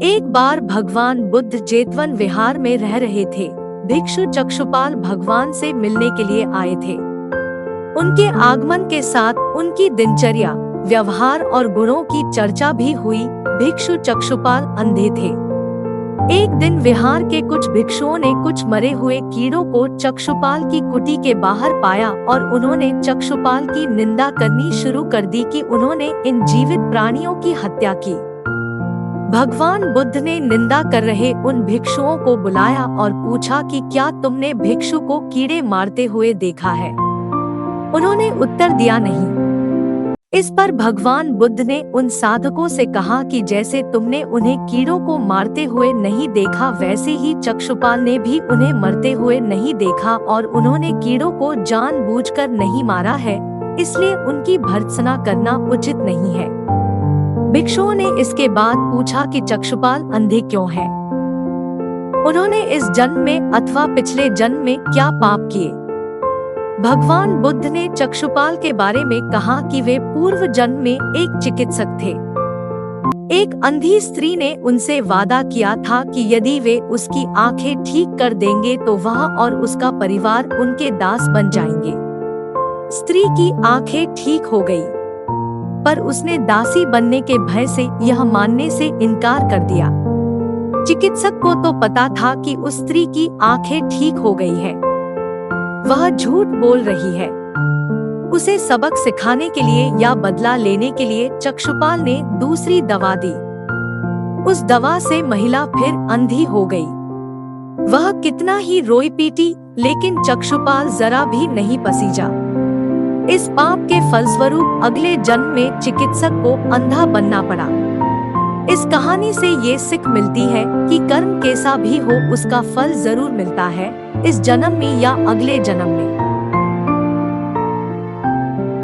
एक बार भगवान बुद्ध जेतवन विहार में रह रहे थे। भिक्षु चक्षुपाल भगवान से मिलने के लिए आए थे। उनके आगमन के साथ उनकी दिनचर्या, व्यवहार और गुणों की चर्चा भी हुई। भिक्षु चक्षुपाल अंधे थे। एक दिन विहार के कुछ भिक्षुओं ने कुछ मरे हुए कीड़ों को चक्षुपाल की कुटी के बाहर पाया और उन्होंने चक्षुपाल की निंदा करनी शुरू कर दी कि उन्होंने इन जीवित प्राणियों की हत्या की। भगवान बुद्ध ने निंदा कर रहे उन भिक्षुओं को बुलाया और पूछा कि क्या तुमने भिक्षु को कीड़े मारते हुए देखा है? उन्होंने उत्तर दिया नहीं। इस पर भगवान बुद्ध ने उन साधकों से कहा कि जैसे तुमने उन्हें कीड़ों को मारते हुए नहीं देखा, वैसे ही चक्षुपाल ने भी उन्हें मरते हुए नहीं देखा और उन्होंने कीड़ों को जानबूझकर नहीं मारा है, इसलिए उनकी भर्त्सना करना उचित नहीं है। भिक्षुओं ने इसके बाद पूछा कि चक्षुपाल अंधे क्यों हैं? उन्होंने इस जन्म में अथवा पिछले जन्म में क्या पाप किए? भगवान बुद्ध ने चक्षुपाल के बारे में कहा कि वे पूर्व जन्म में एक चिकित्सक थे। एक अंधी स्त्री ने उनसे वादा किया था कि यदि वे उसकी आंखें ठीक कर देंगे तो वह और उसका परिवार उनके दास बन जाएंगे। स्त्री की आंखें ठीक हो गई, पर उसने दासी बनने के भय से यह मानने से इनकार कर दिया। चिकित्सक को तो पता था कि उस स्त्री की आंखें ठीक हो गई है, वह झूठ बोल रही है। उसे सबक सिखाने के लिए या बदला लेने के लिए चक्षुपाल ने दूसरी दवा दी। उस दवा से महिला फिर अंधी हो गई। वह कितना ही रोई पीटी, लेकिन चक्षुपाल जरा भी नहीं पसीजा। इस पाप के फलस्वरूप अगले जन्म में चिकित्सक को अंधा बनना पड़ा। इस कहानी से ये सीख मिलती है कि कर्म कैसा भी हो, उसका फल जरूर मिलता है, इस जन्म में या अगले जन्म में।